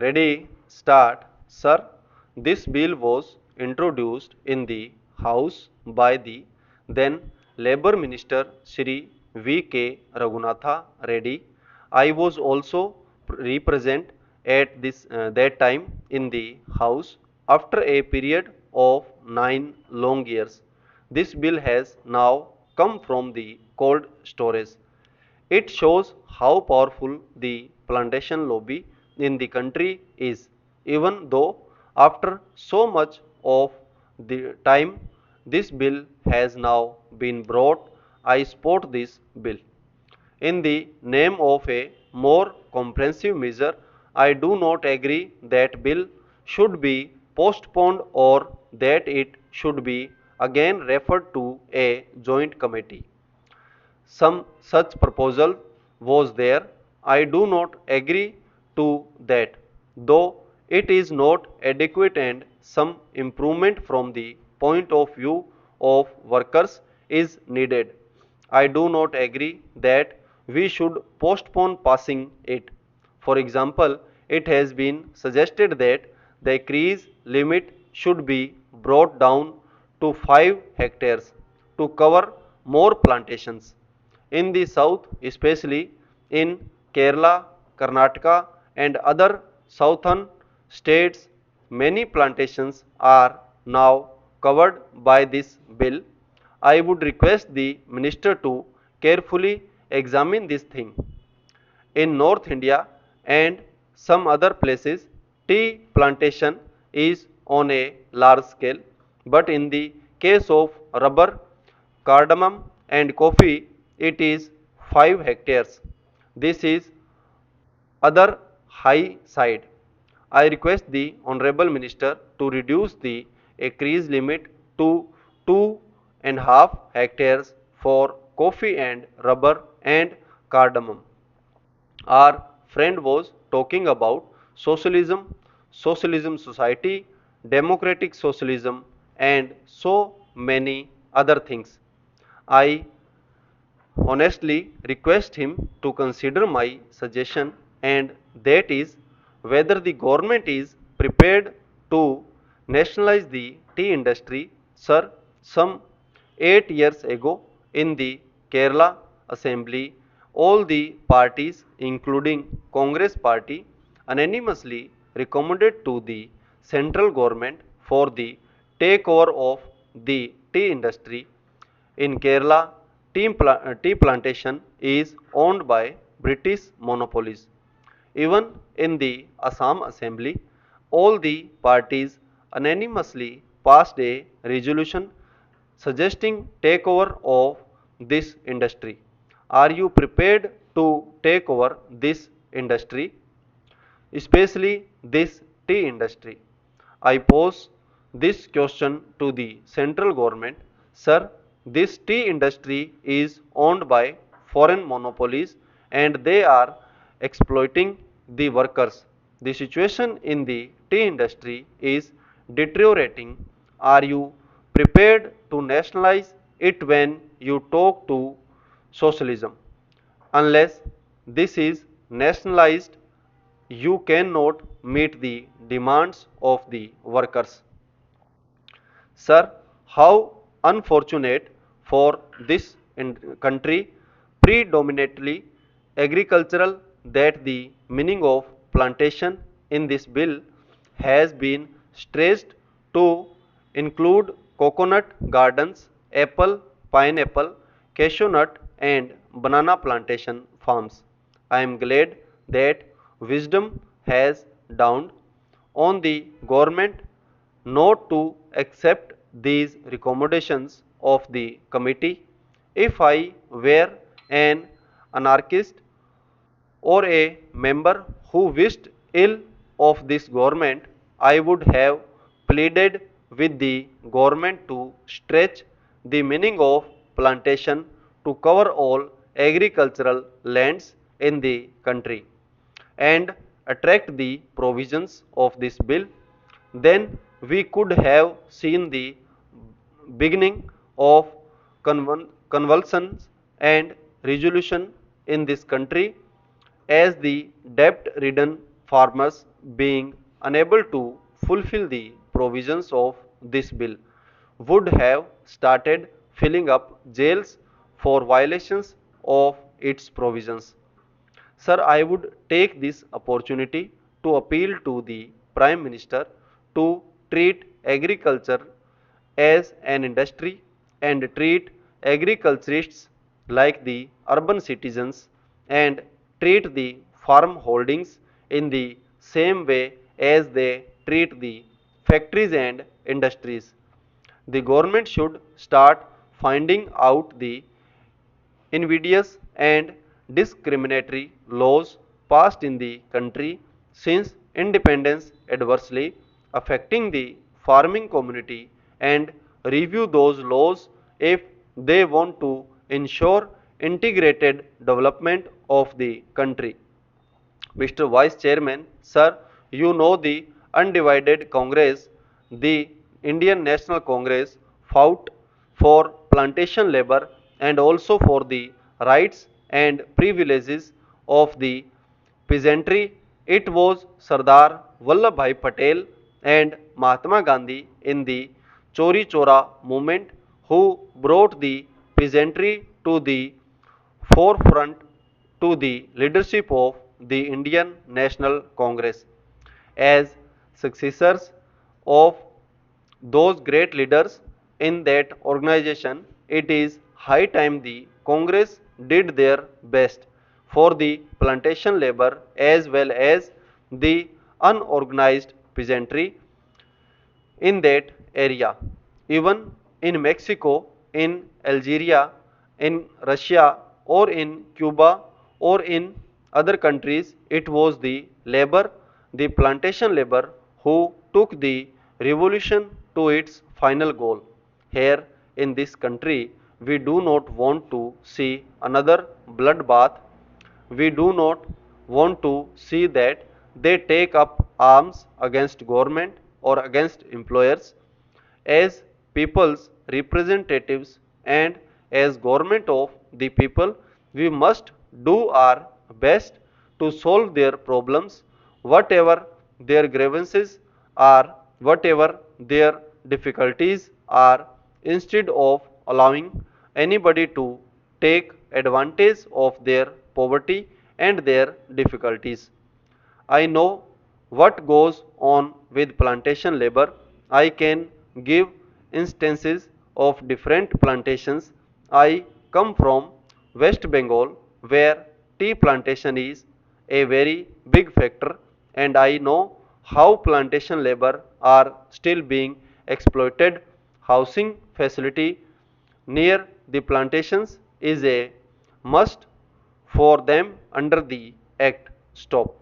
Ready, start. Sir, this bill was introduced in the House by the then Labour Minister Shri V.K. Raghunatha Reddy. I was also represent at that time in the House after a period of 9 long years. This bill has now come from the cold storage. It shows how powerful the plantation lobby in the country is, even though after so much of the time this bill has now been brought, I support this bill. In the name of a more comprehensive measure, I do not agree that bill should be postponed or that it should be again referred to a joint committee. Some such proposal was there. I do not agree to that, though it is not adequate and some improvement from the point of view of workers is needed. I do not agree that we should postpone passing it. For example, it has been suggested that the crease limit should be brought down to 5 hectares to cover more plantations. In the south, especially in Kerala, Karnataka, and other southern states, many plantations are now covered by this bill. I would request the minister to carefully examine this thing. In North India and some other places, tea plantation is on a large scale, but in the case of rubber, cardamom and coffee, it is 5 hectares. This is other high side. I request the Honorable Minister to reduce the acreage limit to 2.5 hectares for coffee and rubber and cardamom. Our friend was talking about socialism, socialism society, democratic socialism, and so many other things. I honestly request him to consider my suggestion, and that is whether the government is prepared to nationalize the tea industry. Sir, some 8 years ago in the Kerala Assembly, all the parties, including Congress Party, unanimously recommended to the central government for the takeover of the tea industry. In Kerala, tea plantation is owned by British monopolies. Even in the Assam Assembly, all the parties unanimously passed a resolution suggesting takeover of this industry. Are you prepared to take over this industry, especially this tea industry? I pose this question to the central government. Sir, this tea industry is owned by foreign monopolies and they are exploiting the workers. The situation in the tea industry is deteriorating. Are you prepared to nationalize it when you talk to socialism? Unless this is nationalized, you cannot meet the demands of the workers. Sir, how unfortunate for this country, predominantly agricultural, that the meaning of plantation in this bill has been stretched to include coconut gardens, apple, pineapple, cashew nut, and banana plantation farms. I am glad that wisdom has dawned on the government not to accept these recommendations of the committee. If I were an anarchist or a member who wished ill of this government, I would have pleaded with the government to stretch the meaning of plantation to cover all agricultural lands in the country and attract the provisions of this bill. Then we could have seen the beginning of convulsions and resolution in this country as the debt ridden farmers being unable to fulfill the provisions of this bill would have started filling up jails for violations of its provisions. Sir, I would take this opportunity to appeal to the Prime Minister to treat agriculture as an industry and treat agriculturists like the urban citizens and treat the farm holdings in the same way as they treat the factories and industries. The government should start finding out the invidious and discriminatory laws passed in the country since independence adversely affecting the farming community and review those laws if they want to ensure integrated development of the country. Mr. Vice Chairman, sir, you know the undivided Congress, the Indian National Congress fought for plantation labor and also for the rights and privileges of the peasantry. It was Sardar Vallabhbhai Patel and Mahatma Gandhi in the Chori Chora movement who brought the peasantry to the forefront to the leadership of the Indian National Congress. As successors of those great leaders in that organization, it is high time the Congress did their best for the plantation labor as well as the unorganized peasantry in that area. Even in Mexico, in Algeria, in Russia, or in Cuba, or in other countries, it was the labor, the plantation labor, who took the revolution to its final goal. Here in this country, we do not want to see another bloodbath. We do not want to see that they take up arms against government or against employers. As people's representatives and as government of the people, we must do our best to solve their problems, whatever their grievances are, whatever their difficulties are, instead of allowing anybody to take advantage of their poverty and their difficulties. I know what goes on with plantation labor. I can give instances of different plantations. I come from West Bengal where tea plantation is a very big factor and I know how plantation labor are still being exploited. Housing facility near the plantations is a must for them under the act. Stop.